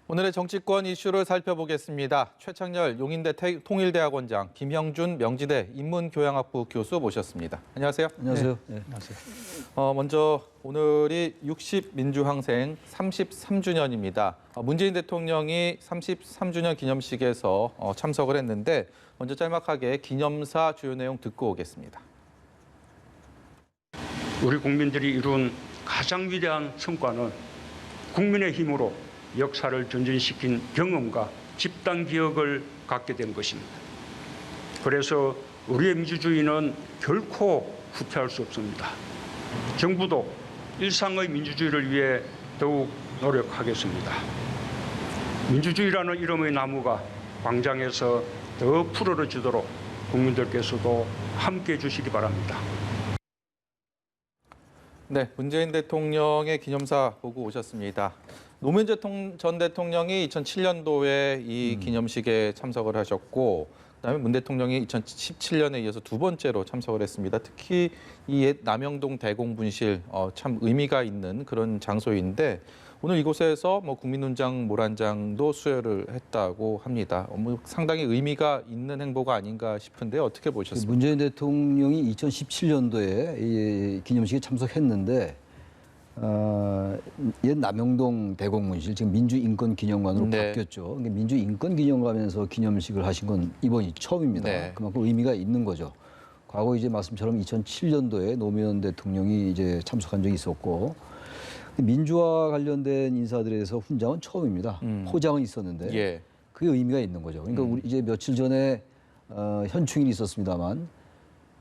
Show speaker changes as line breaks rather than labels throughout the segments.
오늘의 정치권 이슈를 살펴보겠습니다. 최창렬 용인대 통일대학원장, 김형준 명지대 인문교양학부 교수 모셨습니다. 안녕하세요.
안녕하세요.
네. 안녕하세요.
먼저 오늘이 60민주항생 33주년입니다. 문재인 대통령이 33주년 기념식에서 참석을 했는데 먼저 짤막하게 기념사 주요 내용 듣고 오겠습니다.
우리 국민들이 이룬 가장 위대한 성과는 국민의 힘으로 역사를 전진시킨 경험과 집단 기억을 갖게 된 것입니다. 그래서 우리의 민주주의는 결코 후퇴할 수 없습니다. 정부도 일상의 민주주의를 위해 더욱 노력하겠습니다. 민주주의라는 이름의 나무가 광장에서 더 푸르러지도록 국민들께서도 함께해 주시기 바랍니다.
네, 문재인 대통령의 기념사 보고 오셨습니다. 노무현 전 대통령이 2007년도에 이 기념식에 참석을 하셨고, 그다음에 문 대통령이 2017년에 이어서 두 번째로 참석을 했습니다. 특히 이 옛 남영동 대공분실 참 의미가 있는 그런 장소인데 오늘 이곳에서 국민훈장 모란장도 수여를 했다고 합니다. 상당히 의미가 있는 행보가 아닌가 싶은데 어떻게 보셨습니까?
문재인 대통령이 2017년도에 기념식에 참석했는데 옛 남영동 대공문실 지금 민주인권기념관으로
네.
바뀌었죠. 민주인권기념관에서 기념식을 하신 건 이번이 처음입니다.
네.
그만큼 의미가 있는 거죠. 과거 이제 말씀처럼 2007년도에 노무현 대통령이 이제 참석한 적이 있었고 민주화 관련된 인사들에서 훈장은 처음입니다. 포장은 있었는데
예.
그게 의미가 있는 거죠. 그러니까 우리 이제 며칠 전에 현충일이 있었습니다만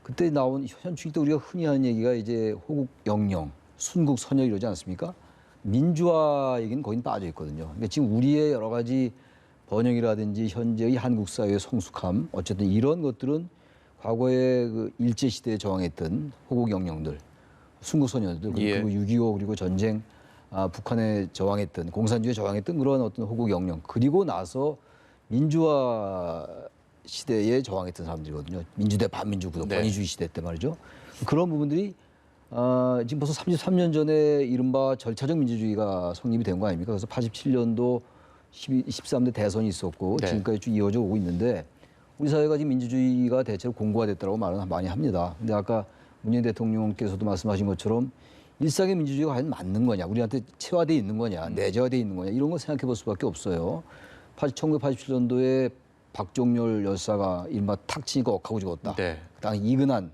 그때 나온 현충일 때 우리가 흔히 하는 얘기가 이제 호국 영령, 순국 선열 이러지 않습니까? 민주화 얘기는 거긴 빠져 있거든요. 그러니까 지금 우리의 여러 가지 번영이라든지 현재의 한국 사회의 성숙함, 어쨌든 이런 것들은 과거에 그 일제 시대에 저항했던 호국 영령들, 순국 선열들, 그리고 6.25 그리고 전쟁, 북한에 저항했던 공산주의에 저항했던 그런 어떤 호국 영령, 그리고 나서 민주화 시대에 저항했던 사람들이거든요. 민주대 반민주 구도, 권위주의 시대 때 말이죠. 그런 부분들이 지금 벌써 33년 전에 이른바 절차적 민주주의가 성립이 된 거 아닙니까? 그래서 87년도 13대 대선이 있었고 지금까지 쭉 이어져 오고 있는데 우리 사회가 지금 민주주의가 대체로 공고화됐다고 말은 많이 합니다. 근데 아까 문재인 대통령께서도 말씀하신 것처럼 일상의 민주주의가 과연 맞는 거냐, 우리한테 체화되어 있는 거냐, 내재화되어 있는 거냐 이런 거 생각해 볼 수밖에 없어요. 1987년도에 박종렬 열사가 이른바 탁 치니까 억하고 죽었다. 당시 이근한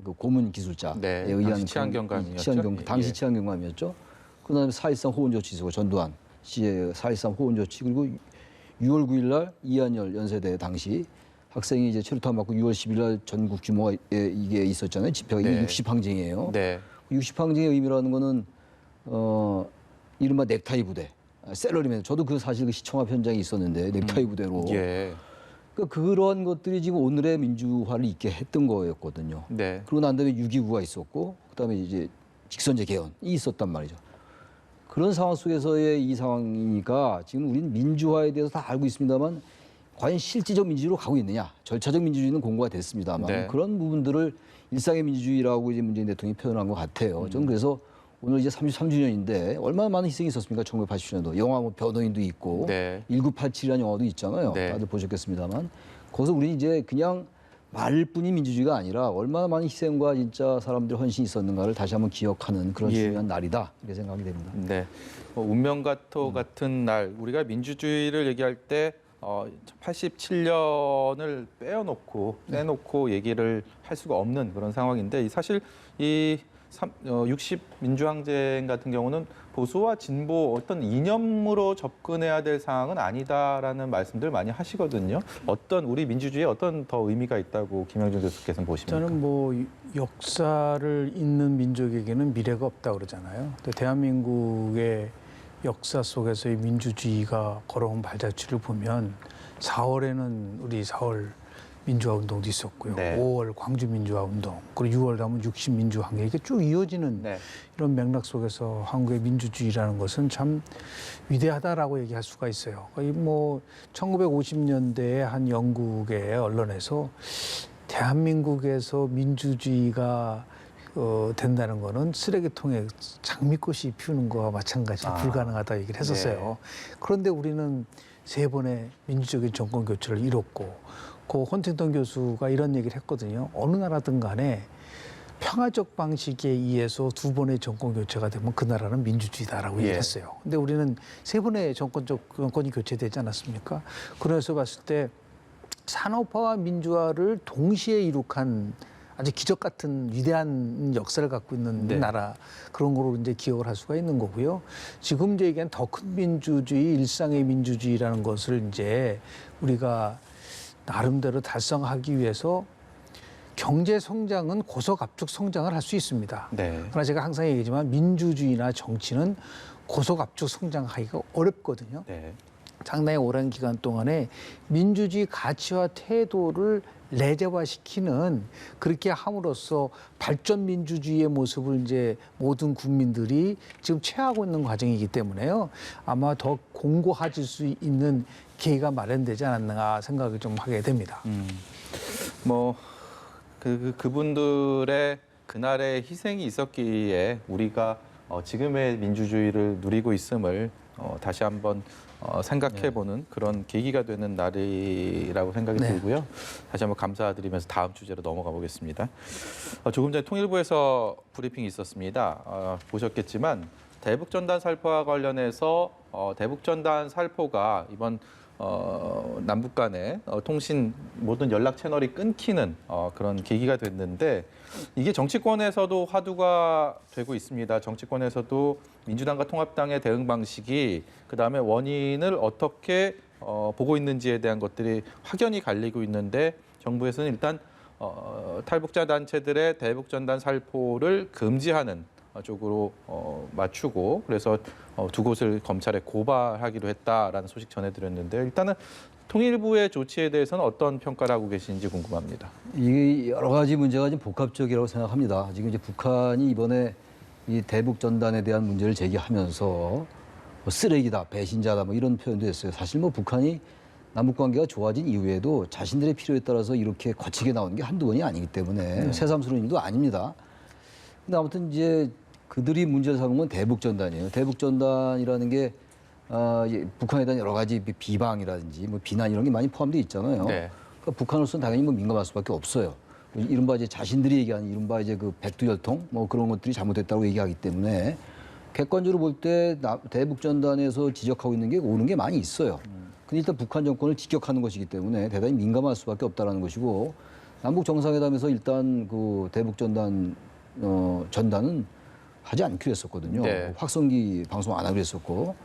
그 고문 기술자에 의한
치안경감이었죠.
당시 치안경감이었죠. 그다음에 4.13 호원조치 있었고 전두환 씨의 4.13 호원조치 그리고 6월 9일 날 이한열 연세대 당시 학생이 이제 체류탄 맞고 6월 10일 날 전국 규모가 이게 있었잖아요. 집회가 이게 60항쟁이에요. 60항쟁의 의미라는 거는 이른바 넥타이 부대, 셀러리맨. 저도 그 사실 그 시청합 현장에 있었는데 넥타이 부대로. 그러니까 그런 것들이 지금 오늘의 민주화를 있게 했던 거였거든요. 그러고 난 다음에 6.29가 있었고 그다음에 이제 직선제 개헌이 있었단 말이죠. 그런 상황 속에서의 이 상황이니까 지금 우리는 민주화에 대해서 다 알고 있습니다만 과연 실질적 민주주의로 가고 있느냐. 절차적 민주주의는 공고가 됐습니다만 그런 부분들을 일상의 민주주의라고 이제 문재인 대통령이 표현한 것 같아요. 저는 그래서 오늘 이제 33주년인데 얼마나 많은 희생이 있었습니까? 1980년도. 영화 뭐 변호인도 있고 1987이라는 영화도 있잖아요. 다들 보셨겠습니다만. 거기서 우리 이제 그냥 말뿐인 민주주의가 아니라 얼마나 많은 희생과 진짜 사람들의 헌신이 있었는가를 다시 한번 기억하는 그런 중요한 날이다. 이렇게 생각이 됩니다.
운명가토 같은 날, 우리가 민주주의를 얘기할 때 87년을 빼놓고 얘기를 할 수가 없는 그런 상황인데 사실 이 60 민주항쟁 같은 경우는 보수와 진보 어떤 이념으로 접근해야 될 사항은 아니다라는 말씀들 많이 하시거든요. 어떤 우리 민주주의에 어떤 더 의미가 있다고 김형준 교수께서는 보십니까?
저는 뭐 역사를 잇는 민족에게는 미래가 없다 그러잖아요. 또 대한민국의 역사 속에서의 민주주의가 걸어온 발자취를 보면 4월에는 우리 4월 민주화 운동도 있었고요. 5월 광주 민주화 운동, 그리고 6월 가면 60 민주항쟁 이렇게 쭉 이어지는 이런 맥락 속에서 한국의 민주주의라는 것은 참 위대하다라고 얘기할 수가 있어요. 거의 뭐 1950년대에 한 영국의 언론에서 대한민국에서 민주주의가 된다는 거는 쓰레기통에 장미꽃이 피우는 거와 마찬가지로 불가능하다 얘기를 했었어요. 그런데 우리는 3번의 민주적인 정권 교체를 이뤘고 그 헌팅턴 교수가 이런 얘기를 했거든요. 어느 나라든 간에 평화적 방식에 의해서 2번의 정권 교체가 되면 그 나라는 민주주의다라고 얘기를 했어요. 근데 우리는 3번의 정권이 교체되지 않았습니까? 그래서 봤을 때 산업화와 민주화를 동시에 이룩한 아주 기적 같은 위대한 역사를 갖고 있는 나라, 그런 거로 이제 기억을 할 수가 있는 거고요. 지금 이제 얘기한 더 큰 민주주의, 일상의 민주주의라는 것을 이제 우리가 나름대로 달성하기 위해서 경제 성장은 고속압축 성장을 할 수 있습니다. 그러나 제가 항상 얘기하지만 민주주의나 정치는 고속압축 성장하기가 어렵거든요. 상당히 오랜 기간 동안에 민주주의 가치와 태도를 내재화시키는, 그렇게 함으로써 발전 민주주의의 모습을 이제 모든 국민들이 지금 취하고 있는 과정이기 때문에요. 아마 더 공고해질 수 있는 기회가 마련되지 않았나 생각을 좀 하게 됩니다.
그분들의 그날의 희생이 있었기에 우리가 지금의 민주주의를 누리고 있음을 다시 한번 생각해보는 그런 계기가 되는 날이라고 생각이 들고요. 다시 한번 감사드리면서 다음 주제로 넘어가 보겠습니다. 조금 전에 통일부에서 브리핑이 있었습니다. 보셨겠지만 대북전단 살포와 관련해서 대북전단 살포가 이번 남북 간의 통신 모든 연락 채널이 끊기는 그런 계기가 됐는데, 이게 정치권에서도 화두가 되고 있습니다. 정치권에서도 민주당과 통합당의 대응 방식이, 그다음에 원인을 어떻게 보고 있는지에 대한 것들이 확연히 갈리고 있는데, 정부에서는 일단 탈북자 단체들의 대북전단 살포를 금지하는 쪽으로 맞추고, 그래서 2곳을 검찰에 고발하기로 했다라는 소식 전해드렸는데, 일단은 통일부의 조치에 대해서는 어떤 평가를 하고 계신지 궁금합니다.
이게 여러 가지 문제가 좀 복합적이라고 생각합니다. 지금 이제 북한이 이번에 이 대북 전단에 대한 문제를 제기하면서 뭐 쓰레기다, 배신자다, 뭐 이런 표현도 했어요. 사실 뭐 북한이 남북 관계가 좋아진 이후에도 자신들의 필요에 따라서 이렇게 거치게 나오는 게 한두 번이 아니기 때문에 새삼스러운 일도 아닙니다. 근데 아무튼 이제 그들이 문제를 삼은 건 대북 전단이에요. 대북 전단이라는 게 북한에 대한 여러 가지 비방이라든지 뭐 비난 이런 게 많이 포함되어 있잖아요. 그러니까 북한으로서는 당연히 뭐 민감할 수밖에 없어요. 이른바 이제 자신들이 얘기하는 이른바 이제 그 백두혈통 뭐 그런 것들이 잘못됐다고 얘기하기 때문에 객관적으로 볼 때 대북 전단에서 지적하고 있는 게 옳은 게 많이 있어요. 근데 일단 북한 정권을 직격하는 것이기 때문에 대단히 민감할 수밖에 없다라는 것이고, 남북 정상회담에서 일단 그 대북 전단은 하지 않기로 했었거든요. 확성기 방송 안 하기로 했었고,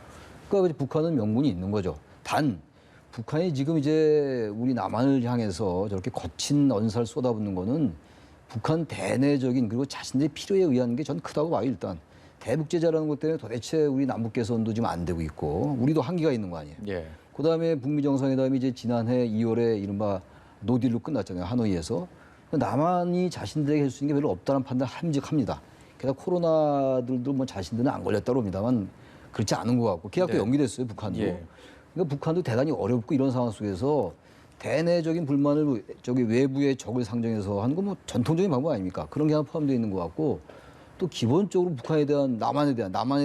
그러니까 북한은 명분이 있는 거죠. 단 북한이 지금 이제 우리 남한을 향해서 저렇게 거친 언사를 쏟아붓는 거는 북한 대내적인, 그리고 자신들의 필요에 의한 게 전 크다고 봐요. 일단 대북 제재라는 것 때문에 도대체 우리 남북 개선도 지금 안 되고 있고, 우리도 한계가 있는 거 아니에요. 그다음에 북미 정상회담이 이제 지난해 2월에 이른바 노딜로 끝났잖아요. 하노이에서. 남한이 자신들에게 할 수 있는 게 별로 없다는 판단 함직합니다. 게다가 코로나들도 뭐 자신들은 안 걸렸다고 합니다만 그렇지 않은 것 같고, 계약도 연기됐어요, 북한도. 그러니까 북한도 대단히 어렵고 이런 상황 속에서 대내적인 불만을 외부의 적을 상정해서 하는 건 뭐 전통적인 방법 아닙니까? 그런 게 하나 포함되어 있는 것 같고, 또 기본적으로 북한에 대한 남한에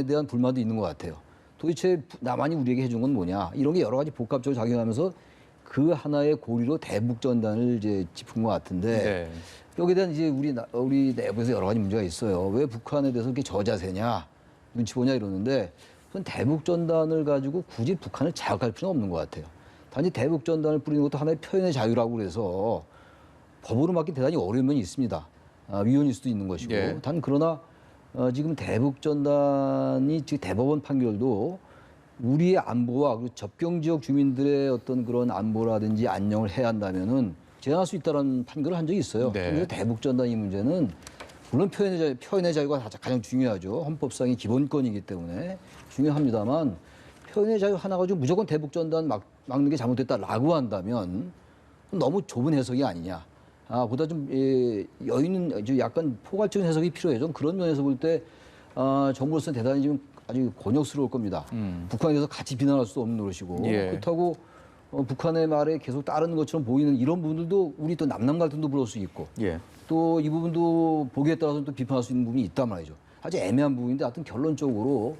대한 불만도 있는 것 같아요. 도대체 남한이 우리에게 해준 건 뭐냐? 이런 게 여러 가지 복합적으로 작용하면서 그 하나의 고리로 대북 전단을 이제 짚은 것 같은데, 여기에 대한 이제 우리 내부에서 여러 가지 문제가 있어요. 왜 북한에 대해서 이렇게 저자세냐, 눈치 보냐 이러는데, 그건 대북 전단을 가지고 굳이 북한을 자극할 필요는 없는 것 같아요. 단지 대북 전단을 뿌리는 것도 하나의 표현의 자유라고 그래서 법으로 막기 대단히 어려운 면이 있습니다. 위헌일 수도 있는 것이고, 단 그러나 지금 대북 전단이 지금 대법원 판결도 우리의 안보와 그리고 접경 지역 주민들의 어떤 그런 안보라든지 안녕을 해야 한다면은 제한할 수 있다는 판결을 한 적이 있어요. 그런데 대북 전단 이 문제는 물론 표현의 자유가 가장 중요하죠. 헌법상의 기본권이기 때문에 중요합니다만, 표현의 자유 하나 가지고 무조건 대북 전단 막는 게 잘못됐다라고 한다면 너무 좁은 해석이 아니냐. 보다 좀 여유는 좀 약간 포괄적인 해석이 필요해요. 좀 그런 면에서 볼 때 정부로서는 대단히 지금 아주 곤욕스러울 겁니다. 북한에 대해서 같이 비난할 수 없는 노릇이고, 그렇다고 북한의 말에 계속 따르는 것처럼 보이는 이런 부분들도 우리 또 남남 갈등도 불러올 수 있고
예.
또 이 부분도 보기에 따라서는 또 비판할 수 있는 부분이 있단 말이죠. 아주 애매한 부분인데 하여튼 결론적으로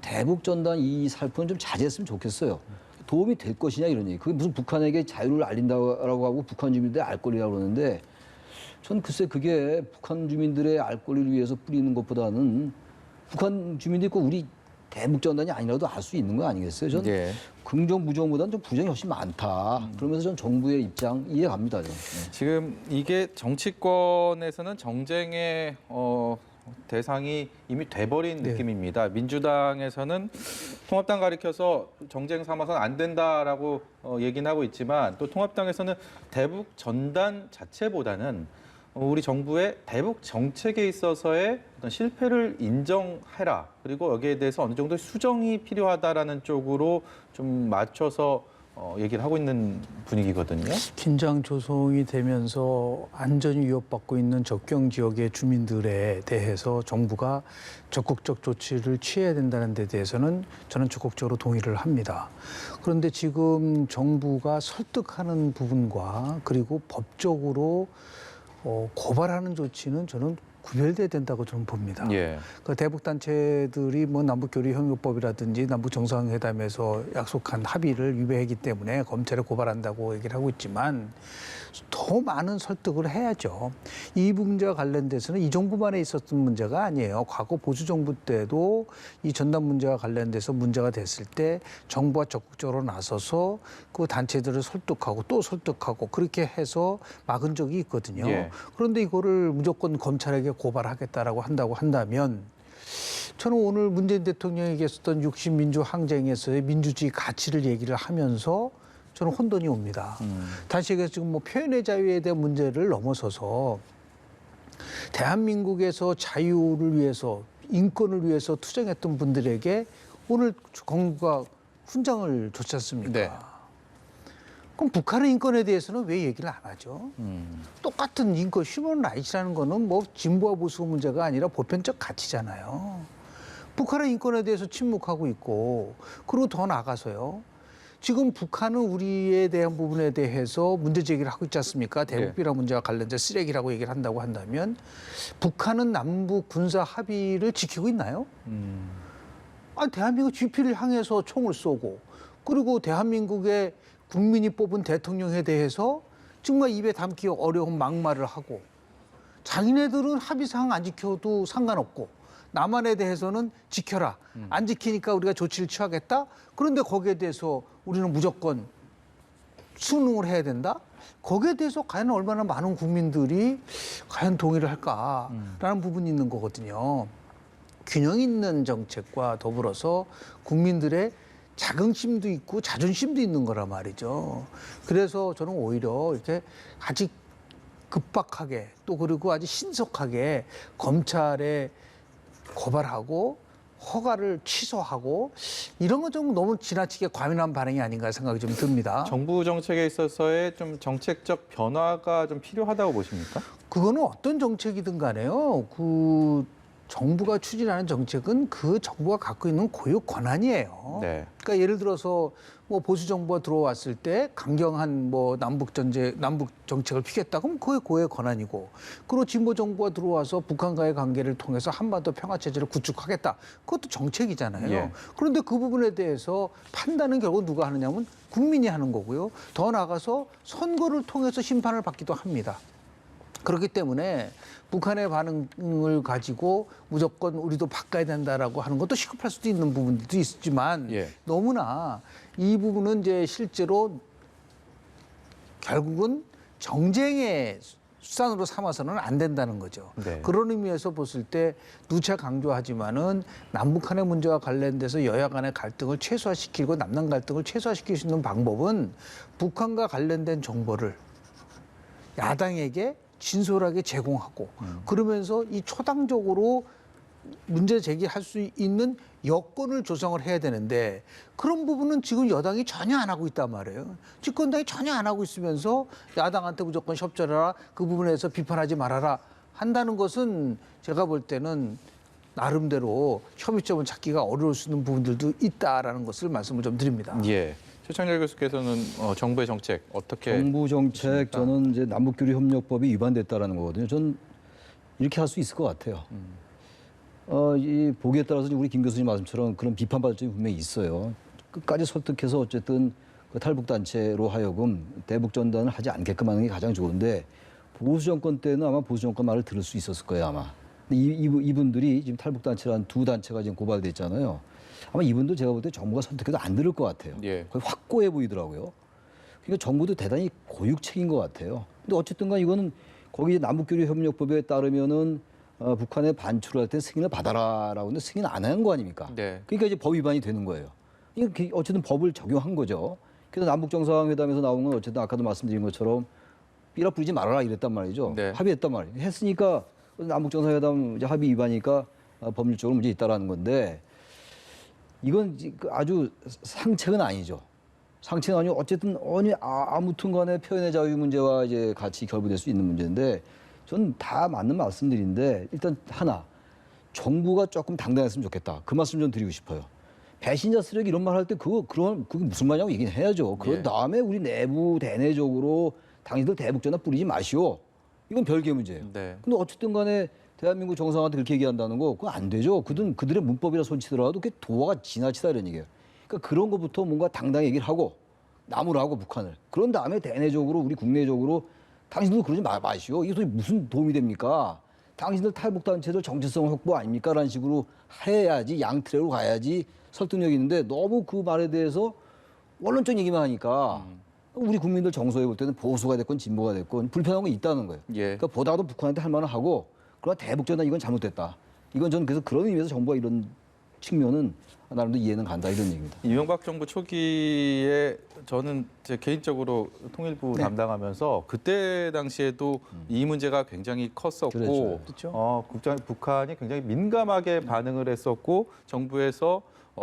대북 전단 이 살포는 좀 자제했으면 좋겠어요. 도움이 될 것이냐 이런 얘기. 그게 무슨 북한에게 자유를 알린다라고 하고 북한 주민들의 알 권리라고 그러는데 전 글쎄 그게 북한 주민들의 알 권리를 위해서 뿌리는 것보다는 북한 주민도 있고 우리 대북 전단이 아니라도 알 수 있는 거 아니겠어요? 전
예.
긍정 부정보다는 좀 부정이 훨씬 많다. 그러면서 전 정부의 입장 이해 갑니다. 좀. 네.
지금 이게 정치권에서는 정쟁의 대상이 이미 돼버린
네.
느낌입니다. 민주당에서는 통합당 가리켜서 정쟁 삼아서는 안 된다라고 얘기는 하고 있지만 또 통합당에서는 대북 전단 자체보다는 우리 정부의 대북 정책에 있어서의 어떤 실패를 인정해라. 그리고 여기에 대해서 어느 정도 수정이 필요하다라는 쪽으로 좀 맞춰서 얘기를 하고 있는 분위기거든요.
긴장 조성이 되면서 안전이 위협받고 있는 접경 지역의 주민들에 대해서 정부가 적극적 조치를 취해야 된다는 데 대해서는 저는 적극적으로 동의를 합니다. 그런데 지금 정부가 설득하는 부분과 그리고 법적으로 고발하는 조치는 저는 구별돼야 된다고 저는 봅니다.
예.
그 대북 단체들이 뭐 남북교류협력법이라든지 남북 정상회담에서 약속한 합의를 위배했기 때문에 검찰에 고발한다고 얘기를 하고 있지만 더 많은 설득을 해야죠. 이 문제와 관련돼서는 이 정부만에 있었던 문제가 아니에요. 과거 보수 정부 때도 이 전단 문제와 관련돼서 문제가 됐을 때 정부가 적극적으로 나서서 그 단체들을 설득하고 또 설득하고 그렇게 해서 막은 적이 있거든요.
예.
그런데 이거를 무조건 검찰에게 고발하겠다라고 한다고 한다면 저는 오늘 문재인 대통령이 계셨던 60민주 항쟁에서의 민주주의 가치를 얘기를 하면서 저는 혼돈이 옵니다. 다시 얘기해서 지금 뭐 표현의 자유에 대한 문제를 넘어서서 대한민국에서 자유를 위해서 인권을 위해서 투쟁했던 분들에게 오늘 정부가 훈장을 줬지 않습니까?
네.
그럼 북한의 인권에 대해서는 왜 얘기를 안 하죠? 똑같은 인권, 휴먼 라이츠라는 거는 뭐 진보와 보수 문제가 아니라 보편적 가치잖아요. 북한의 인권에 대해서 침묵하고 있고 그리고 더 나아가서요. 지금 북한은 우리에 대한 부분에 대해서 문제 제기를 하고 있지 않습니까? 대북 비라 문제와 관련된 쓰레기라고 얘기를 한다고 한다면 북한은 남북 군사 합의를 지키고 있나요? 대한민국 GP를 향해서 총을 쏘고 그리고 대한민국의 국민이 뽑은 대통령에 대해서 정말 입에 담기 어려운 막말을 하고 자기네들은 합의사항 안 지켜도 상관없고 남한에 대해서는 지켜라. 안 지키니까 우리가 조치를 취하겠다. 그런데 거기에 대해서 우리는 무조건 순응을 해야 된다. 거기에 대해서 과연 얼마나 많은 국민들이 과연 동의를 할까라는 부분이 있는 거거든요. 균형 있는 정책과 더불어서 국민들의 자긍심도 있고 자존심도 있는 거란 말이죠. 그래서 저는 오히려 이렇게 아직 급박하게 또 그리고 아주 신속하게 검찰에 고발하고 허가를 취소하고 이런 건 좀 너무 지나치게 과민한 반응이 아닌가 생각이 좀 듭니다.
정부 정책에 있어서의 좀 정책적 변화가 좀 필요하다고 보십니까?
그거는 어떤 정책이든 간에요. 그 정부가 추진하는 정책은 그 정부가 갖고 있는 고유 권한이에요.
네.
그러니까 예를 들어서 뭐 보수 정부가 들어왔을 때 강경한 뭐 남북 정책을 피겠다 그럼 그게 고유의 권한이고, 그리고 진보 정부가 들어와서 북한과의 관계를 통해서 한반도 평화 체제를 구축하겠다. 그것도 정책이잖아요.
예.
그런데 그 부분에 대해서 판단은 결국 누가 하느냐면 국민이 하는 거고요. 더 나아가서 선거를 통해서 심판을 받기도 합니다. 그렇기 때문에 북한의 반응을 가지고 무조건 우리도 바꿔야 된다라고 하는 것도 시급할 수도 있는 부분도 있지만
예.
너무나 이 부분은 이제 실제로 결국은 정쟁의 수단으로 삼아서는 안 된다는 거죠.
네.
그런 의미에서 봤을 때 누차 강조하지만은 남북한의 문제와 관련돼서 여야 간의 갈등을 최소화시키고 남남 갈등을 최소화시킬 수 있는 방법은 북한과 관련된 정보를 야당에게 진솔하게 제공하고 그러면서 이 초당적으로 문제 제기할 수 있는 여건을 조성을 해야 되는데 그런 부분은 지금 여당이 전혀 안 하고 있단 말이에요. 집권당이 전혀 안 하고 있으면서 야당한테 무조건 협조해라, 그 부분에서 비판하지 말아라 한다는 것은 제가 볼 때는 나름대로 협의점을 찾기가 어려울 수 있는 부분들도 있다라는 것을 말씀을 좀 드립니다.
예. 최창렬 교수께서는 정부의 정책 어떻게
정부 정책
보십니까?
저는 이제 남북교류 협력법이 위반됐다라는 거거든요. 저는 이렇게 할 수 있을 것 같아요. 이 보기에 따라서 우리 김 교수님 말씀처럼 그런 비판받을 점이 분명히 있어요. 끝까지 설득해서 어쨌든 그 탈북 단체로 하여금 대북 전단을 하지 않게끔 하는 게 가장 좋은데 보수 정권 때는 아마 보수 정권 말을 들을 수 있었을 거예요 아마. 근데 이분들이 지금 탈북 단체란 두 단체가 지금 고발됐잖아요. 아마 이분들 제가 볼 때 정부가 선택해도 안 들을 것 같아요.
예.
거의 확고해 보이더라고요. 그러니까 정부도 대단히 고육책인 것 같아요. 근데 어쨌든간 이거는 거기 남북교류 협력법에 따르면은 북한에 반출할 때 승인을 받아라라고 하는데 승인 안 한 거 아닙니까?
네.
그러니까 이제 법 위반이 되는 거예요. 이게 어쨌든 법을 적용한 거죠. 그래서 남북 정상회담에서 나온 건 어쨌든 아까도 말씀드린 것처럼 삐라 뿌리지 말아라 이랬단 말이죠.
네.
합의했단 말이에요. 했으니까 남북 정상회담 이제 합의 위반이니까 법률적으로 문제 있다라는 건데 이건 아주 상책은 아니죠. 상책은 아니고 어쨌든 아무튼간에 표현의 자유 문제와 이제 같이 결부될 수 있는 문제인데 저는 다 맞는 말씀들인데 일단 하나 정부가 조금 당당했으면 좋겠다. 그 말씀 좀 드리고 싶어요. 배신자 쓰레기 이런 말 할 때 그게 무슨 말이냐고 얘기는 해야죠. 그런
예.
다음에 우리 대내적으로 당신들 대북 전화 뿌리지 마시오. 이건 별개 문제예요.
네.
근데 어쨌든 간에 대한민국 정상한테 그렇게 얘기한다는 거 그건 안 되죠. 그들의 문법이라 손치더라도 그게 도화가 지나치다 이런 얘기예요. 그러니까 그런 것부터 뭔가 당당히 얘기를 하고 나무라고 북한을. 그런 다음에 대내적으로 우리 국내적으로 당신들 그러지 마시오. 이게 도대체 무슨 도움이 됩니까? 당신들 탈북단체들 정체성 확보 아닙니까? 라는 식으로 해야지 양트랙으로 가야지 설득력이 있는데 너무 그 말에 대해서 원론적 얘기만 하니까 우리 국민들 정서에 볼 때는 보수가 됐건 진보가 됐건 불편한 건 있다는 거예요.
예.
그러니까 보다도 북한한테 할 만은 하고 그러나 대북전단 이건 잘못됐다. 이건 저는 그래서 그런 의미에서 정부가 이런 측면은 나름대로 이해는 간다 이런 얘기입니다.
이명박 정부 초기에 저는 제 개인적으로 통일부
네.
담당하면서 그때 당시에도 이 문제가 굉장히 컸었고
그렇죠.
북한이 굉장히 민감하게 반응을 했었고 정부에서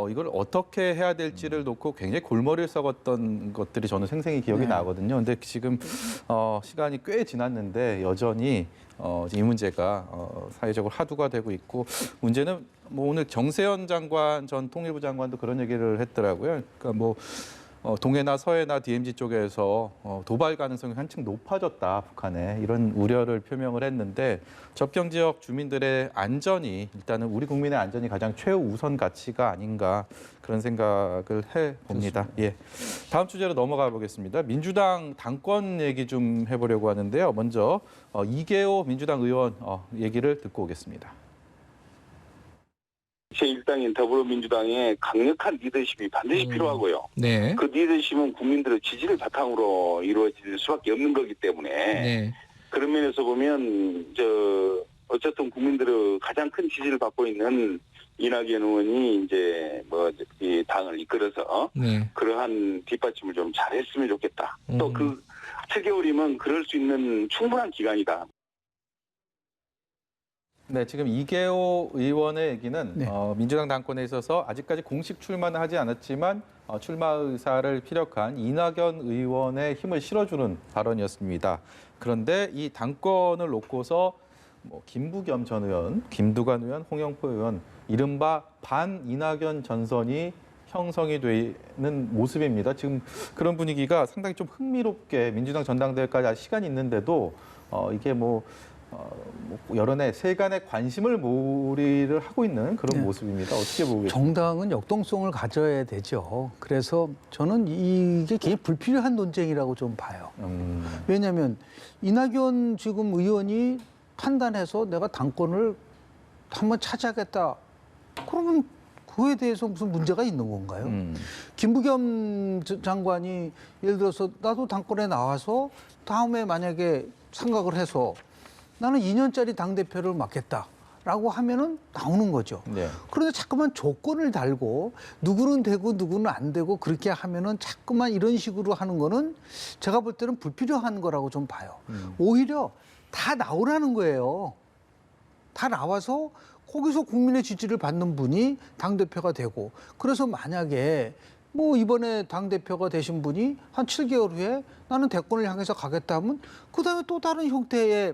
이걸 어떻게 해야 될지를 놓고 굉장히 골머리를 썩었던 것들이 저는 생생히 기억이
네.
나거든요. 근데 지금 시간이 꽤 지났는데 여전히 이 문제가 사회적으로 화두가 되고 있고 문제는 뭐 오늘 정세현 장관 전 통일부 장관도 그런 얘기를 했더라고요. 그러니까 뭐 동해나 서해나 DMZ 쪽에서 도발 가능성이 한층 높아졌다 북한에 이런 우려를 표명을 했는데 접경 지역 주민들의 안전이 일단은 우리 국민의 안전이 가장 최우선 가치가 아닌가 그런 생각을 해봅니다. 예, 다음 주제로 넘어가 보겠습니다. 민주당 당권 얘기 좀 해보려고 하는데요. 먼저 이계호 민주당 의원 얘기를 듣고 오겠습니다.
제1당인 더불어민주당의 강력한 리더십이 반드시 필요하고요.
네.
그 리더십은 국민들의 지지를 바탕으로 이루어질 수밖에 없는 거기 때문에
네.
그런 면에서 보면 어쨌든 국민들의 가장 큰 지지를 받고 있는 이낙연 의원이 이제 이 당을 이끌어서
네.
그러한 뒷받침을 좀 잘했으면 좋겠다. 또 그 7개월이면 그럴 수 있는 충분한 기간이다.
네, 지금 이계호 의원의 얘기는
네.
민주당 당권에 있어서 아직까지 공식 출마는 하지 않았지만 출마 의사를 피력한 이낙연 의원의 힘을 실어주는 발언이었습니다. 그런데 이 당권을 놓고서 김부겸 전 의원, 김두관 의원, 홍영표 의원 이른바 반 이낙연 전선이 형성이 되는 모습입니다. 지금 그런 분위기가 상당히 좀 흥미롭게 민주당 전당대회까지 아직 시간이 있는데도 이게 여론의 세간의 관심을 몰이를 하고 있는 그런
네.
모습입니다. 어떻게 보고 계십니까?
정당은 역동성을 가져야 되죠. 그래서 저는 이게 굉장히 불필요한 논쟁이라고 좀 봐요. 왜냐하면 이낙연 지금 의원이 판단해서 내가 당권을 한번 차지하겠다. 그러면 그거에 대해서 무슨 문제가 있는 건가요? 김부겸 장관이 예를 들어서 나도 당권에 나와서 다음에 만약에 생각을 해서 나는 2년짜리 당대표를 맡겠다라고 하면은 나오는 거죠.
네.
그런데 자꾸만 조건을 달고 누구는 되고 누구는 안 되고 그렇게 하면은 자꾸만 이런 식으로 하는 거는 제가 볼 때는 불필요한 거라고 좀 봐요. 오히려 다 나오라는 거예요. 다 나와서 거기서 국민의 지지를 받는 분이 당대표가 되고 그래서 만약에 이번에 당대표가 되신 분이 한 7개월 후에 나는 대권을 향해서 가겠다 하면 그다음에 또 다른 형태의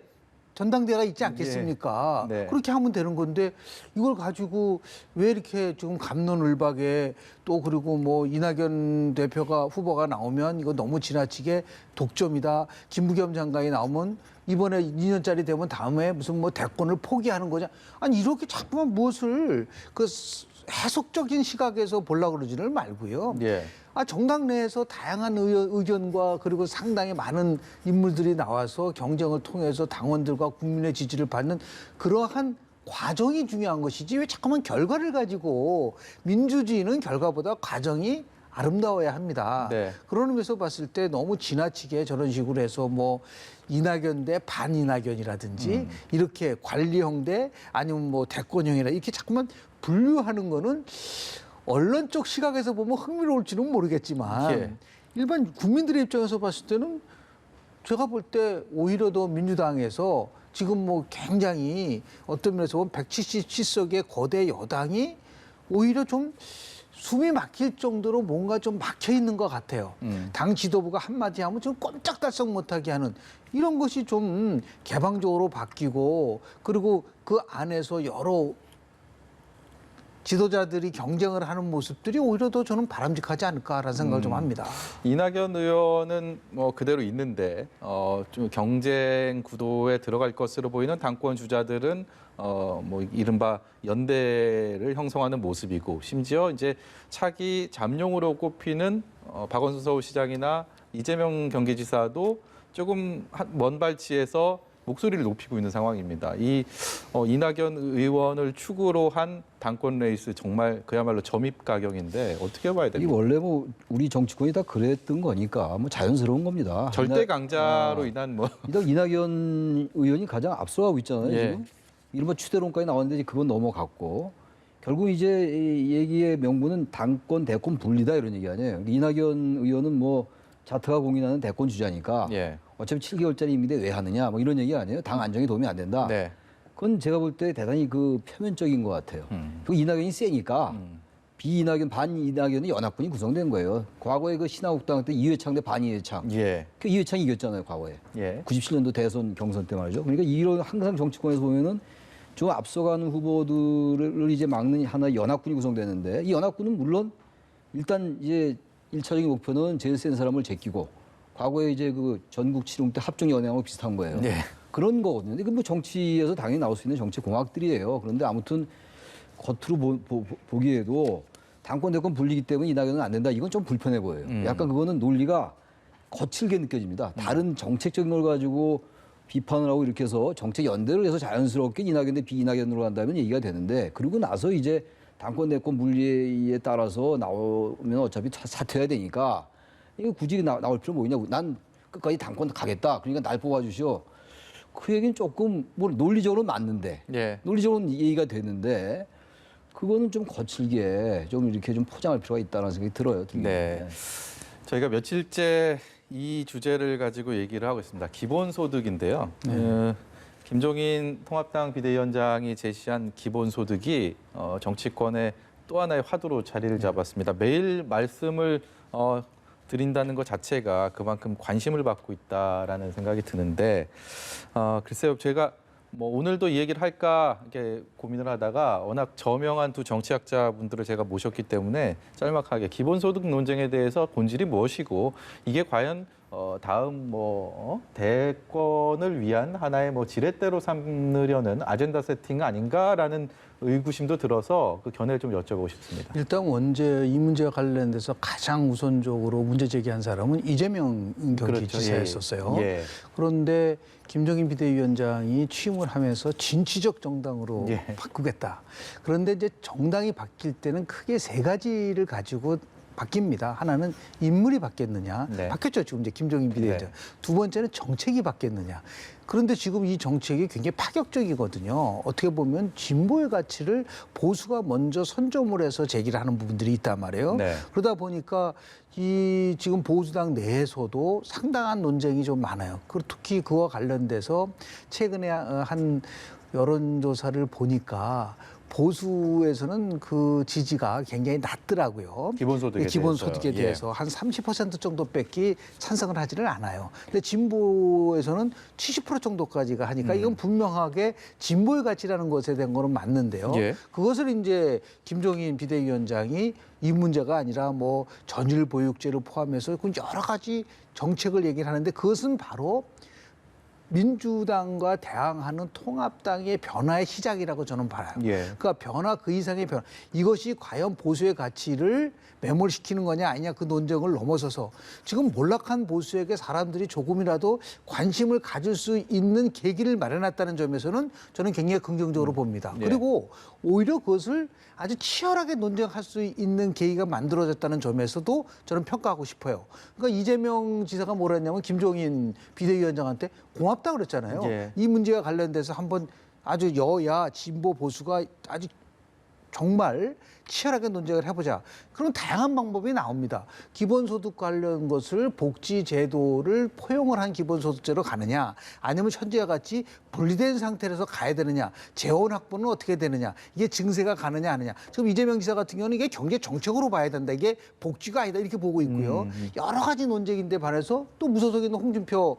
전당대회가 있지 않겠습니까?
네.
그렇게 하면 되는 건데 이걸 가지고 왜 이렇게 지금 갑론을박에 또 그리고 뭐 이낙연 대표가 후보가 나오면 이거 너무 지나치게 독점이다. 김부겸 장관이 나오면 이번에 2년짜리 되면 다음에 무슨 뭐 대권을 포기하는 거냐. 아니 이렇게 자꾸만 무엇을 그 해석적인 시각에서 보려고 그러지를 말고요.
예.
정당 내에서 다양한 의견과 그리고 상당히 많은 인물들이 나와서 경쟁을 통해서 당원들과 국민의 지지를 받는 그러한 과정이 중요한 것이지 왜 자꾸만 결과를 가지고 민주주의는 결과보다 과정이 아름다워야 합니다.
네.
그런 의미에서 봤을 때 너무 지나치게 저런 식으로 해서 뭐 이낙연 대 반이낙연이라든지 이렇게 관리형 대 아니면 뭐 대권형이라 이렇게 자꾸만 분류하는 거는 언론 쪽 시각에서 보면 흥미로울지는 모르겠지만
예.
일반 국민들의 입장에서 봤을 때는 제가 볼 때 오히려 더 민주당에서 지금 뭐 굉장히 어떤 면에서 보면 177석의 거대 여당이 오히려 좀 숨이 막힐 정도로 뭔가 좀 막혀 있는 것 같아요. 당 지도부가 한마디 하면 좀 꼼짝달싹 못하게 하는 이런 것이 좀 개방적으로 바뀌고 그리고 그 안에서 여러 지도자들이 경쟁을 하는 모습들이 오히려 더 저는 바람직하지 않을까라는 생각을 좀 합니다.
이낙연 의원은 뭐 그대로 있는데 좀 경쟁 구도에 들어갈 것으로 보이는 당권 주자들은 뭐 이른바 연대를 형성하는 모습이고 심지어 이제 차기 잠룡으로 꼽히는 박원순 서울시장이나 이재명 경기지사도 조금 먼 발치에서 목소리를 높이고 있는 상황입니다. 이 이낙연 의원을 축으로 한 당권 레이스 정말 그야말로 점입 가격인데 어떻게 봐야
이게
됩니까?
원래 뭐 우리 정치권이 다 그랬던 거니까 뭐 자연스러운 겁니다.
절대 강자로 인한 뭐
일단 이낙연 의원이 가장 앞서가고 있잖아요.
예.
지금 이른바 추대론까지 나왔는데 이제 그건 넘어갔고 결국 이제 이 얘기의 명분은 당권 대권 분리다 이런 얘기 아니에요. 이낙연 의원은 뭐 자트가 공인하는 대권 주자니까
예.
어차피 7개월짜리 임기인데 왜 하느냐 뭐 이런 얘기 아니에요. 당 안정에 도움이 안 된다.
네.
그건 제가 볼 때 대단히 그 표면적인 것 같아요. 그 이낙연이 세니까 비이낙연 반이낙연의 연합군이 구성된 거예요. 과거에 그 신한국당 때 이회창 대 반이회창.
예.
그 이회창이 이겼잖아요, 과거에.
예.
97년도 대선 경선 때 말이죠. 그러니까 이런 항상 정치권에서 보면은 좀 앞서가는 후보들을 이제 막는 하나의 연합군이 구성되는데 이 연합군은 물론 일단 이제 1차적인 목표는 제일 센 사람을 제끼고 과거에 이제 그 전국 치룡 때 합종 연행하고 비슷한 거예요.
예.
그런 거거든요. 근데 그 뭐 정치에서 당연히 나올 수 있는 정치 공학들이에요. 그런데 아무튼 겉으로 보기에도 당권 대권 분리기 때문에 이낙연은 안 된다. 이건 좀 불편해 보여요. 약간 그거는 논리가 거칠게 느껴집니다. 다른 정책적인 걸 가지고 비판을 하고 이렇게 해서 정책 연대를 해서 자연스럽게 이낙연 대 비이낙연으로 간다면 얘기가 되는데 그러고 나서 이제 당권 대권 분리에 따라서 나오면 어차피 사퇴해야 되니까 이거 굳이 나올 필요 뭐냐. 난 끝까지 당권 가겠다. 그러니까 날 뽑아주시오. 그 얘기는 조금 뭐 논리적으로 맞는데
예.
논리적으로는 얘기가 되는데 그거는 좀 거칠게 좀 이렇게 좀 포장할 필요가 있다는 생각이 들어요.
네. 저희가 며칠째 이 주제를 가지고 얘기를 하고 있습니다. 기본소득인데요. 김종인 통합당 비대위원장이 제시한 기본소득이 정치권의 또 하나의 화두로 자리를 잡았습니다. 매일 말씀을 드린다는 것 자체가 그만큼 관심을 받고 있다라는 생각이 드는데 글쎄요, 제가 뭐 오늘도 이 얘기를 할까 이렇게 고민을 하다가 워낙 저명한 두 정치학자분들을 제가 모셨기 때문에 짤막하게 기본소득 논쟁에 대해서 본질이 무엇이고 이게 과연 다음 대권을 위한 하나의 지렛대로 삼으려는 아젠다 세팅 아닌가라는 의구심도 들어서 그 견해를 좀 여쭤보고 싶습니다.
일단 이 문제와 관련돼서 가장 우선적으로 문제 제기한 사람은 이재명 경기지사였었어요.
그렇죠. 예.
그런데 김종인 비대위원장이 취임을 하면서 진취적 정당으로
예.
바꾸겠다. 그런데 이제 정당이 바뀔 때는 크게 세 가지를 가지고 바뀝니다. 하나는 인물이 바뀌었느냐.
네.
바뀌었죠. 지금 이제 김종인 비대위원장.
네.
두 번째는 정책이 바뀌었느냐. 그런데 지금 이 정책이 굉장히 파격적이거든요. 어떻게 보면 진보의 가치를 보수가 먼저 선점을 해서 제기를 하는 부분들이 있단 말이에요.
네.
그러다 보니까 이 지금 보수당 내에서도 상당한 논쟁이 좀 많아요. 그리고 특히 그와 관련돼서 최근에 한 여론조사를 보니까 보수에서는 그 지지가 굉장히 낮더라고요.
기본소득에
기본소득에
대해서요.
대해서 한 30% 정도밖에 찬성을 하지는 않아요. 근데 진보에서는 70% 정도까지가 하니까 이건 분명하게 진보의 가치라는 것에 대한 거는 맞는데요.
예.
그것을 이제 김종인 비대위원장이 이 문제가 아니라 뭐 전일 보육제를 포함해서 그 여러 가지 정책을 얘기를 하는데 그것은 바로 민주당과 대항하는 통합당의 변화의 시작이라고 저는 봐요.
예.
그러니까 변화 그 이상의 변화. 이것이 과연 보수의 가치를 매몰시키는 거냐 아니냐 그 논쟁을 넘어서서 지금 몰락한 보수에게 사람들이 조금이라도 관심을 가질 수 있는 계기를 마련했다는 점에서는 저는 굉장히 긍정적으로 봅니다.
예.
그리고 오히려 그것을 아주 치열하게 논쟁할 수 있는 계기가 만들어졌다는 점에서도 저는 평가하고 싶어요. 그러니까 이재명 지사가 뭐라 했냐면 김종인 비대위원장한테 고맙다 그랬잖아요.
예.
이 문제와 관련돼서 한번 아주 여야 진보 보수가 아주 정말 치열하게 논쟁을 해보자. 그럼 다양한 방법이 나옵니다. 기본소득 관련 것을 복지제도를 포용을 한 기본소득제로 가느냐 아니면 현재와 같이 분리된 상태에서 가야 되느냐 재원 확보는 어떻게 되느냐 이게 증세가 가느냐 아니냐 지금 이재명 지사 같은 경우는 이게 경제 정책으로 봐야 된다. 이게 복지가 아니다 이렇게 보고 있고요. 여러 가지 논쟁인데 반해서 또 무소속에 있는 홍준표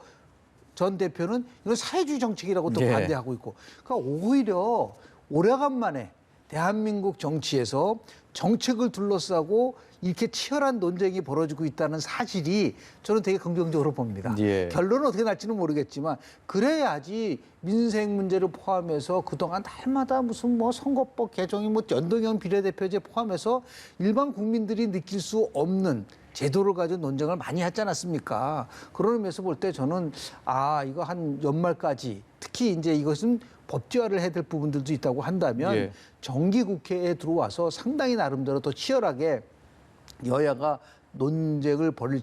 전 대표는 이건 사회주의 정책이라고 또
예.
반대하고 있고 그러니까 오히려 오래간만에 대한민국 정치에서 정책을 둘러싸고 이렇게 치열한 논쟁이 벌어지고 있다는 사실이 저는 되게 긍정적으로 봅니다.
예.
결론은 어떻게 날지는 모르겠지만 그래야지 민생 문제를 포함해서 그동안 날마다 무슨 뭐 선거법 개정이 뭐 연동형 비례대표제 포함해서 일반 국민들이 느낄 수 없는 제도를 가지고 논쟁을 많이 하지 않았습니까? 그런 의미에서 볼 때 저는 이거 한 연말까지 특히 이제 이것은 법제화를 해야 될 부분들도 있다고 한다면
예.
정기국회에 들어와서 상당히 나름대로 더 치열하게 여야가 논쟁을 벌일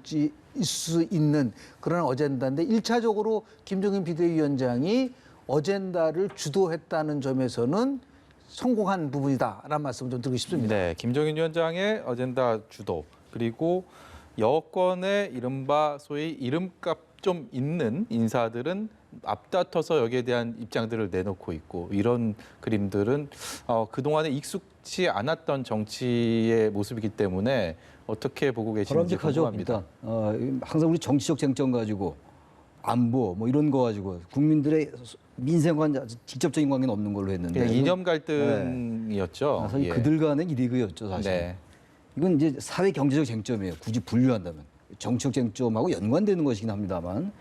수 있는 그런 어젠다인데 1차적으로 김종인 비대위원장이 어젠다를 주도했다는 점에서는 성공한 부분이다라는 말씀을 좀 드리고 싶습니다.
네, 김종인 위원장의 어젠다 주도 그리고 여권의 이른바 소위 이름값 좀 있는 인사들은 앞다퉈서 여기에 대한 입장들을 내놓고 있고 이런 그림들은 그동안에 익숙치 않았던 정치의 모습이기 때문에 어떻게 보고 계시는지
바람직하죠.
궁금합니다.
일단 항상 우리 정치적 쟁점 가지고 안보 뭐 이런 거 가지고 국민들의 민생과 직접적인 관계는 없는 걸로 했는데
그냥 이념 갈등이었죠.
사실
예.
그들 간의 리그였죠 사실.
네.
이건 이제 사회 경제적 쟁점이에요. 굳이 분류한다면 정치적 쟁점하고 연관되는 것이긴 합니다만,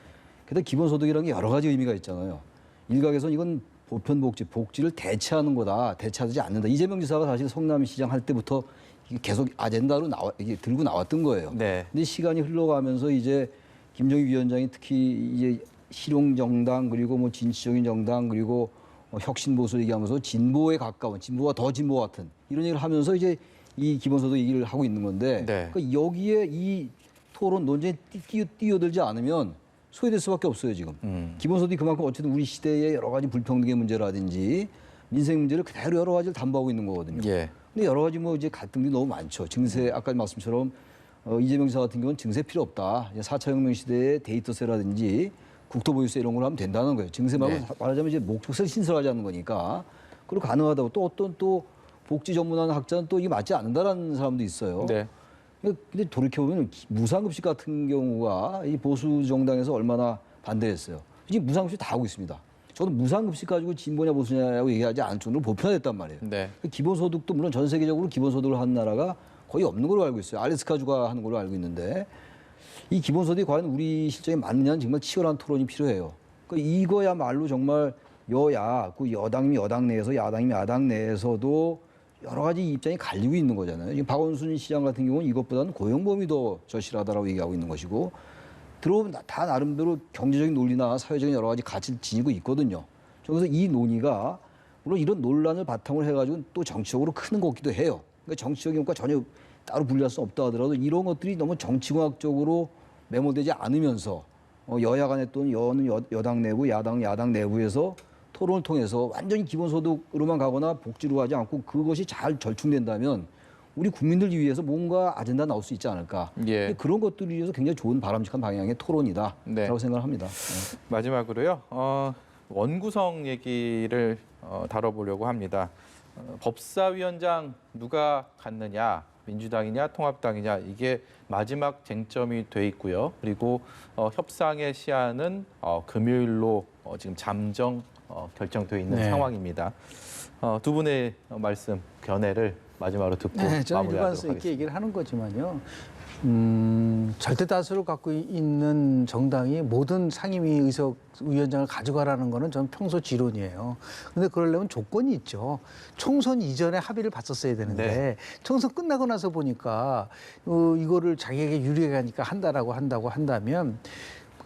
그래도 기본소득이라는 게 여러 가지 의미가 있잖아요. 일각에서는 이건 보편복지, 복지를 대체하는 거다, 대체하지 않는다. 이재명 지사가 사실 성남시장 할 때부터 이게 계속 아젠다로 이게 들고 나왔던 거예요.
네.
근데 시간이 흘러가면서 이제 김종인 위원장이 특히 이제 실용정당 그리고 뭐 진취적인 정당 그리고 혁신보수 얘기하면서 진보에 가까운 진보와 더 진보 같은 이런 얘기를 하면서 이제 이 기본소득 얘기를 하고 있는 건데
네.
그러니까 여기에 이 토론 논쟁에 뛰어들지 않으면 소외될 수밖에 없어요 지금. 기본소득이 그만큼 어쨌든 우리 시대의 여러 가지 불평등의 문제라든지 민생 문제를 그대로 여러 가지를 담보하고 있는 거거든요.
예.
근데 여러 가지 뭐 이제 갈등들이 너무 많죠. 증세 아까 말씀처럼 이재명 지사 같은 경우는 증세 필요 없다. 4차 혁명 시대의 데이터세라든지 국토보유세 이런 걸 하면 된다는 거예요. 증세 말고
네.
말하자면 이제 목적세를 신설하자는 거니까. 그리고 가능하다고 또 어떤 또 복지 전문하는 학자는 또 이게 맞지 않는다라는 사람도 있어요.
네.
근데 돌이켜보면 무상급식 같은 경우가 이 보수 정당에서 얼마나 반대했어요. 지금 무상급식 다 하고 있습니다. 저는 무상급식 가지고 진보냐 보수냐라고 얘기하지 않을 정도로 보편화됐단 말이에요.
네.
기본소득도 물론 전 세계적으로 기본소득을 하는 나라가 거의 없는 걸로 알고 있어요. 알래스카주가 하는 걸로 알고 있는데 이 기본소득이 과연 우리 실정에 맞느냐는 정말 치열한 토론이 필요해요. 그러니까 이거야말로 정말 여야, 그 여당이면 여당 내에서 야당이면 야당 내에서도 여러 가지 입장이 갈리고 있는 거잖아요. 지금 박원순 시장 같은 경우는 이것보다는 고용보험이 더 절실하다라고 얘기하고 있는 것이고 들어보면 다 나름대로 경제적인 논리나 사회적인 여러 가지 가치를 지니고 있거든요. 그래서 이 논의가 물론 이런 논란을 바탕으로 해가지고 또 정치적으로 크는 것 같기도 해요. 그러니까 정치적인 것과 전혀 따로 분리할 수 없다 하더라도 이런 것들이 너무 정치공학적으로 매몰되지 않으면서 여야 간에 또는 여당 내부, 야당 내부에서 토론을 통해서 완전히 기본소득으로만 가거나 복지로 가지 않고 그것이 잘 절충된다면 우리 국민들 위해서 뭔가 아젠다 나올 수 있지 않을까.
예.
그런 것들을 위해서 굉장히 좋은 바람직한 방향의 토론이다.
네.
라고 생각을 합니다. 네.
마지막으로요. 원구성 얘기를 다뤄보려고 합니다. 법사위원장 누가 갖느냐, 민주당이냐 통합당이냐 이게 마지막 쟁점이 돼 있고요. 그리고 협상의 시한은 금요일로 지금 잠정 결정돼 있는
네.
상황입니다. 두 분의 말씀 견해를 마지막으로 듣고
네, 저는
마무리하도록
일관성 있게
하겠습니다.
얘기를 하는 거지만요. 절대 다수를 갖고 있는 정당이 모든 상임위 위원장을 가져가라는 거는 저는 평소 지론이에요. 근데 그러려면 조건이 있죠. 총선 이전에 합의를 봤었어야 되는데
네.
총선 끝나고 나서 보니까 이거를 자기에게 유리하니까 한다고 한다면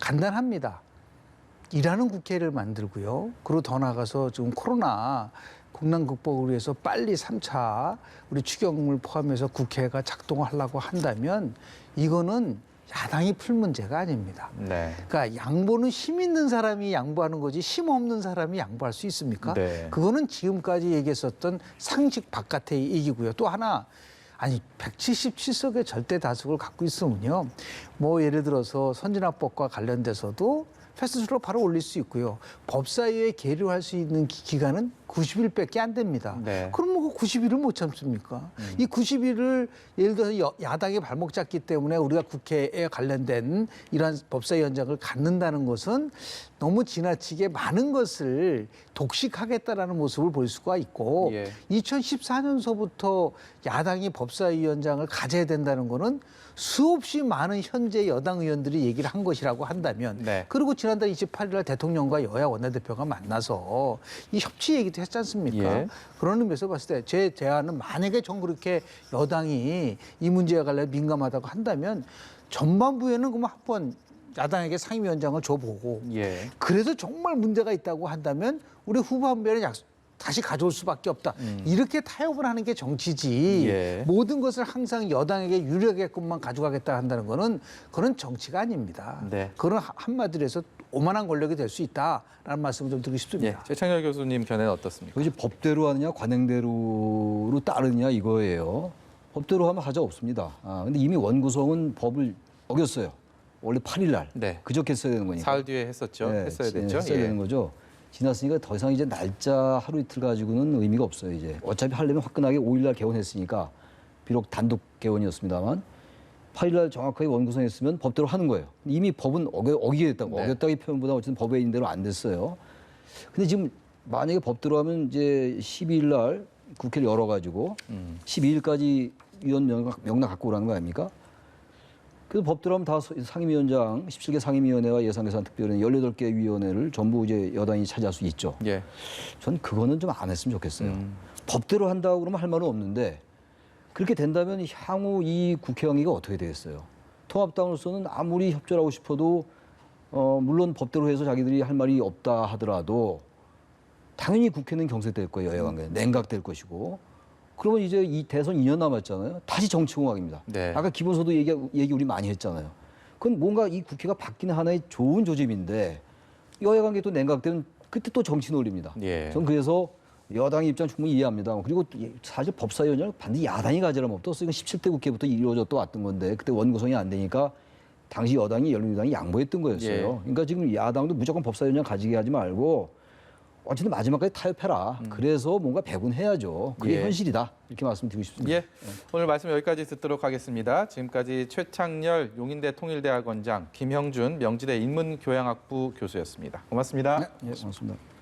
간단합니다. 일하는 국회를 만들고요. 그리고 더 나아가서 지금 코로나 국난 극복을 위해서 빨리 3차 우리 추경을 포함해서 국회가 작동하려고 한다면 이거는 야당이 풀 문제가 아닙니다.
네.
그러니까 양보는 힘 있는 사람이 양보하는 거지 힘 없는 사람이 양보할 수 있습니까?
네.
그거는 지금까지 얘기했었던 상식 바깥의 얘기고요. 또 하나 아니 177석의 절대 다수를 갖고 있으면요. 뭐 예를 들어서 선진화법과 관련돼서도 패스트트랙으로 바로 올릴 수 있고요. 법사위에 계류할 수 있는 기간은 90일밖에 안 됩니다.
네.
그럼 뭐 90일을 못 참습니까? 이 90일을 예를 들어서 야당이 발목 잡기 때문에 우리가 국회에 관련된 이러한 법사위원장을 갖는다는 것은 너무 지나치게 많은 것을 독식하겠다라는 모습을 볼 수가 있고
예.
2014년서부터 야당이 법사위원장을 가져야 된다는 거는 수없이 많은 현재 여당 의원들이 얘기를 한 것이라고 한다면
네.
그리고 지난달 28일 날 대통령과 여야 원내대표가 만나서 이 협치 얘기도 했지 않습니까?
예.
그런 의미에서 봤을 때 제 제안은 만약에 정 그렇게 여당이 이 문제에 관련 민감하다고 한다면 전반부에는 그럼 한번 야당에게 상임위원장을 줘보고
예.
그래도 정말 문제가 있다고 한다면 우리 후반부에는 다시 가져올 수밖에 없다. 이렇게 타협을 하는 게 정치지.
예.
모든 것을 항상 여당에게 유리하게끔만 가져가겠다 한다는 거는 그런 정치가 아닙니다.
네.
그런 한마디로 해서 오만한 권력이 될 수 있다라는 말씀을 좀 드리고
예.
싶습니다.
최창렬 교수님 견해는 어떻습니까?
이것이 법대로 하느냐 관행대로로 따르느냐 이거예요. 법대로 하면 하자 없습니다. 근데 이미 원구성은 법을 어겼어요. 원래 8일 날
네.
그저께 했어야 되는 거니까.
사흘 뒤에 했었죠.
네,
했어야 됐죠.
했어야
예.
되는 거죠. 지났으니까 더 이상 이제 날짜 하루 이틀 가지고는 의미가 없어요. 이제 어차피 하려면 화끈하게 5일 날 개원했으니까 비록 단독 개원이었습니다만 8일 날 정확하게 원구성했으면 법대로 하는 거예요. 이미 법은 어기게 됐다고.
네.
어겼다기 표현보다 어쨌든 법에 있는 대로 안 됐어요. 근데 지금 만약에 법대로 하면 이제 12일 날 국회를 열어가지고 12일까지 위원 명단 갖고 오라는 거 아닙니까? 그래서 법대로 하면 다 상임위원장, 17개 상임위원회와 예산개선특별위 18개 위원회를 전부 이제 여당이 차지할 수 있죠.
예.
전 그거는 좀 안 했으면 좋겠어요. 법대로 한다고 그러면 할 말은 없는데 그렇게 된다면 향후 이 국회 행위가 어떻게 되겠어요? 통합당으로서는 아무리 협조를 하고 싶어도 물론 법대로 해서 자기들이 할 말이 없다 하더라도 당연히 국회는 경색될 거예요. 여야 관계 냉각될 것이고 그러면 이제 이 대선 2년 남았잖아요. 다시 정치공학입니다.
네.
아까 기본소득 얘기 우리 많이 했잖아요. 그건 뭔가 이 국회가 바뀌는 하나의 좋은 조짐인데 여야 관계 또 냉각되면 그때 또 정치 논리입니다.
예.
전 그래서 여당의 입장 충분히 이해합니다. 그리고 사실 법사위원장을 반드시 야당이 가지라면 없었어요. 이건 17대 국회부터 이루어졌던 왔던 건데 그때 원구성이 안 되니까 당시 여당이 열린우리당이 양보했던 거였어요.
예.
그러니까 지금 야당도 무조건 법사위원장 가지게 하지 말고 어쨌든 마지막까지 타협해라. 그래서 뭔가 배분해야죠. 그게
예.
현실이다. 이렇게 말씀드리고 싶습니다.
예. 오늘 말씀 여기까지 듣도록 하겠습니다. 지금까지 최창렬 용인대 통일대학원장, 김형준 명지대 인문교양학부 교수였습니다. 고맙습니다.
예, 고맙습니다.